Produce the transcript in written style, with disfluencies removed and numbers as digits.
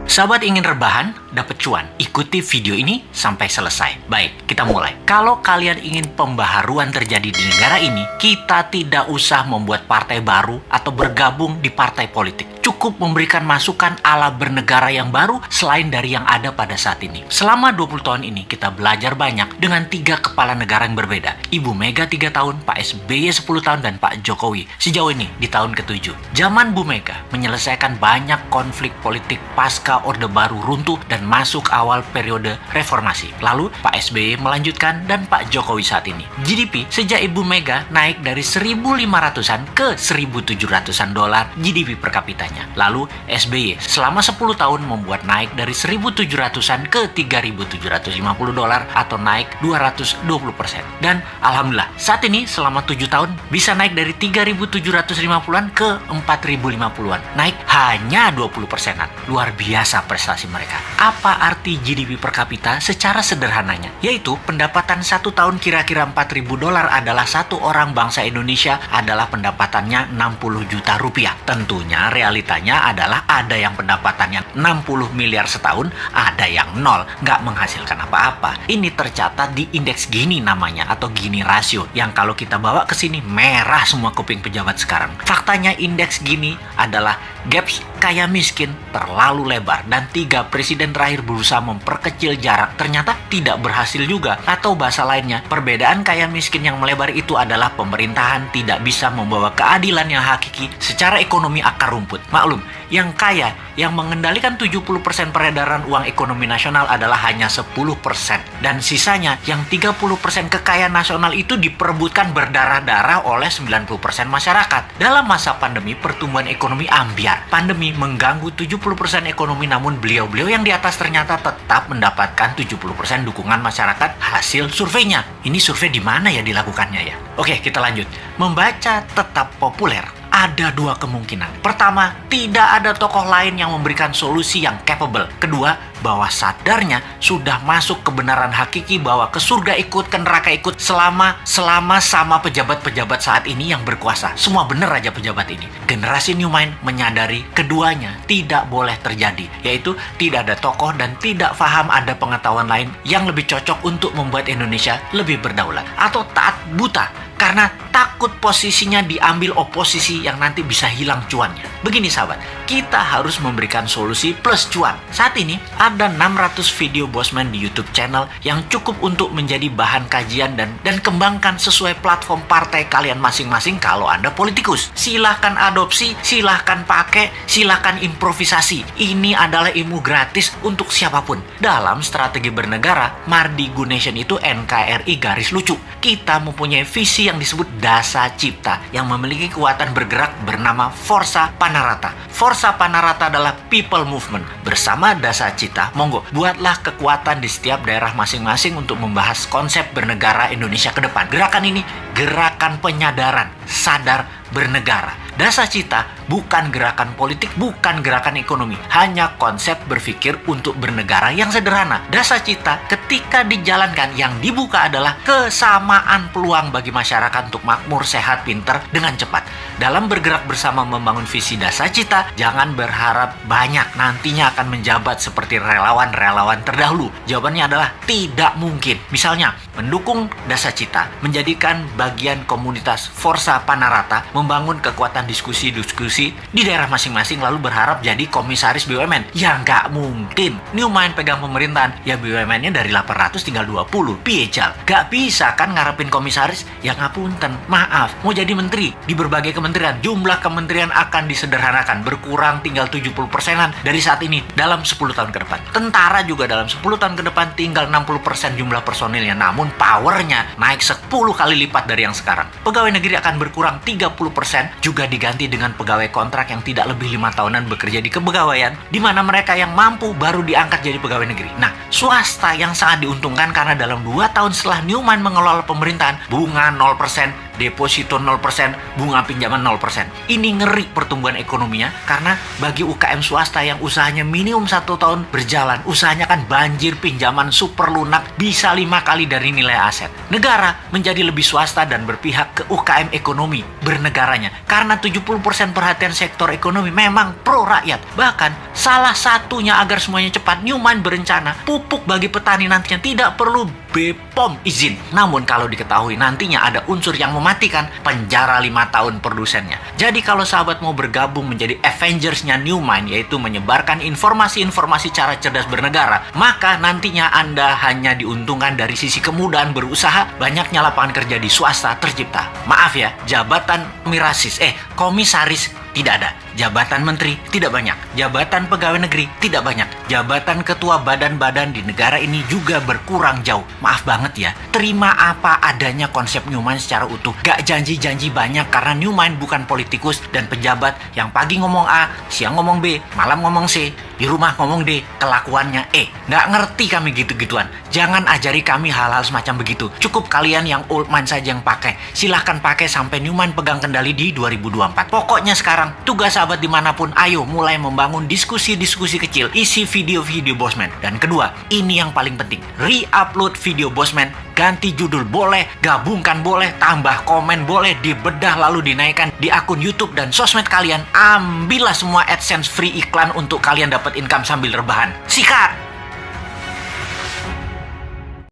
Sahabat ingin rebahan, dapat cuan? Ikuti video ini sampai selesai. Baik, kita mulai. Kalau kalian ingin pembaharuan terjadi di negara ini, kita tidak usah membuat partai baru atau bergabung di partai politik. Cukup memberikan masukan ala bernegara yang baru selain dari yang ada pada saat ini. Selama 20 tahun ini, kita belajar banyak dengan 3 kepala negara yang berbeda. Ibu Mega 3 tahun, Pak SBY 10 tahun, dan Pak Jokowi sejauh ini di tahun ke-7. Zaman Bu Mega menyelesaikan banyak konflik politik pasca Orde Baru runtuh dan masuk awal periode reformasi. Lalu Pak SBY melanjutkan dan Pak Jokowi saat ini. GDP sejak Ibu Mega naik dari 1.500-an ke 1.700-an dolar GDP per kapitanya. Lalu SBY selama 10 tahun membuat naik dari 1.700-an ke 3.750 dolar atau naik 220%. Dan alhamdulillah saat ini selama 7 tahun bisa naik dari 3.750-an ke 4.050-an. Naik hanya 20%-an. Luar biasa prestasi mereka. Apa arti GDP per kapita secara sederhananya? Yaitu pendapatan 1 tahun kira-kira 4.000 dolar adalah satu orang bangsa Indonesia adalah pendapatannya 60 juta rupiah. Tentunya realitanya adalah ada yang pendapatannya 60 miliar setahun, ada yang nol, nggak menghasilkan apa-apa. Ini tercatat di indeks Gini namanya, atau Gini rasio, yang kalau kita bawa ke sini merah semua kuping pejabat sekarang. Faktanya indeks Gini adalah gaps kaya miskin terlalu lebar dan 3 presiden terakhir berusaha memperkecil jarak, ternyata tidak berhasil juga. Atau bahasa lainnya, perbedaan kaya miskin yang melebar itu adalah pemerintahan tidak bisa membawa keadilan yang hakiki secara ekonomi akar rumput. Maklum, yang kaya, yang mengendalikan 70% peredaran uang ekonomi nasional adalah hanya 10%. Dan sisanya, yang 30% kekayaan nasional itu diperebutkan berdarah-darah oleh 90% masyarakat. Dalam masa pandemi, pertumbuhan ekonomi ambyar. Pandemi mengganggu 70% ekonomi, namun beliau-beliau yang di atas ternyata tetap mendapatkan 70% dukungan masyarakat hasil surveinya. Ini survei di mana ya dilakukannya ya? Oke, kita lanjut. Membaca tetap populer. Ada 2 kemungkinan. Pertama, tidak ada tokoh lain yang memberikan solusi yang capable. Kedua, bahwa sadarnya sudah masuk kebenaran hakiki bahwa ke surga ikut, ke neraka ikut selama sama pejabat-pejabat saat ini yang berkuasa. Semua benar aja pejabat ini. Generasi New Mind menyadari keduanya tidak boleh terjadi, yaitu tidak ada tokoh dan tidak paham ada pengetahuan lain yang lebih cocok untuk membuat Indonesia lebih berdaulat, atau taat buta karena takut posisinya diambil oposisi yang nanti bisa hilang cuannya. Begini sahabat, kita harus memberikan solusi plus cuan. Saat ini ada 600 video Bosman di YouTube channel yang cukup untuk menjadi bahan kajian dan kembangkan sesuai platform partai kalian masing-masing kalau Anda politikus. Silahkan adopsi, silahkan pakai, silahkan improvisasi. Ini adalah ilmu gratis untuk siapapun. Dalam strategi bernegara, Mardi Gunation itu NKRI garis lucu. Kita mempunyai visi yang disebut Dasa Cipta yang memiliki kekuatan bergerak bernama Forza Panarata. Forza Panarata adalah people movement. Bersama Dasa Cipta, monggo buatlah kekuatan di setiap daerah masing-masing untuk membahas konsep bernegara Indonesia ke depan. Gerakan ini gerakan penyadaran, sadar bernegara. Dasa Cipta bukan gerakan politik, bukan gerakan ekonomi, hanya konsep berpikir untuk bernegara yang sederhana. Dasa Cipta ketika dijalankan yang dibuka adalah kesamaan peluang bagi masyarakat untuk makmur, sehat, pinter dengan cepat. Dalam bergerak bersama membangun visi Dasa Cipta, jangan berharap banyak nantinya akan menjabat seperti relawan-relawan terdahulu. Jawabannya adalah tidak mungkin. Misalnya, mendukung Dasa Cipta, menjadikan bagian komunitas Forza Panarata, membangun kekuatan diskusi-diskusi di daerah masing-masing lalu berharap jadi komisaris BUMN. Ya nggak mungkin. New Mind pegang pemerintahan, ya BUMN-nya dari 800 tinggal 20. Piejal. Nggak bisa kan ngarepin komisaris? Ya ngapunten, maaf. Mau jadi menteri di berbagai kementerian, jumlah kementerian akan disederhanakan, berkurang tinggal 70%-an dari saat ini dalam 10 tahun ke depan. Tentara juga dalam 10 tahun ke depan tinggal 60% jumlah personilnya, namun powernya naik 10 kali lipat dari yang sekarang. Pegawai negeri akan berkurang 30%, juga diganti dengan pegawai kontrak yang tidak lebih 5 tahunan bekerja di kepegawaian, di mana mereka yang mampu baru diangkat jadi pegawai negeri. Nah, swasta yang sangat diuntungkan karena dalam 2 tahun setelah New Mind mengelola pemerintahan, bunga 0%, deposito 0%, bunga pinjaman 0%. Ini ngeri pertumbuhan ekonominya karena bagi UKM swasta yang usahanya minimum 1 tahun berjalan, usahanya kan banjir pinjaman super lunak bisa 5 kali dari nilai aset. Negara menjadi lebih swasta dan berpihak ke UKM ekonomi bernegaranya karena 70% perhatian sektor ekonomi memang pro rakyat. Bahkan salah satunya agar semuanya cepat, Newmine berencana pupuk bagi petani nantinya tidak perlu BPOM izin. Namun kalau diketahui nantinya ada unsur yang mematikan, penjara 5 tahun produsennya. Jadi kalau sahabat mau bergabung menjadi Avengers-nya Newmine, yaitu menyebarkan informasi-informasi cara cerdas bernegara, maka nantinya Anda hanya diuntungkan dari sisi kemudahan berusaha, banyaknya lapangan kerja di swasta tercipta. Maaf ya, jabatan komisaris tidak ada. Jabatan menteri tidak banyak. Jabatan pegawai negeri tidak banyak. Jabatan ketua badan-badan di negara ini juga berkurang jauh. Maaf banget ya. Terima apa adanya konsep Newmine secara utuh. Gak janji-janji banyak karena Newmine bukan politikus dan pejabat yang pagi ngomong A, siang ngomong B, malam ngomong C, di rumah ngomong D, kelakuannya E. Gak ngerti kami gitu-gituan. Jangan ajari kami hal-hal semacam begitu. Cukup kalian yang old mind saja yang pakai. Silahkan pakai sampai Newmine pegang kendali di 2024. Pokoknya sekarang tugas sahabat dimanapun, ayo mulai membangun diskusi-diskusi kecil, isi video-video Bosman. Dan kedua, ini yang paling penting, re-upload video Bosman, ganti judul boleh, gabungkan boleh, tambah komen boleh, dibedah lalu dinaikkan di akun YouTube dan sosmed kalian. Ambillah semua AdSense free iklan untuk kalian dapat income sambil rebahan. Sikat!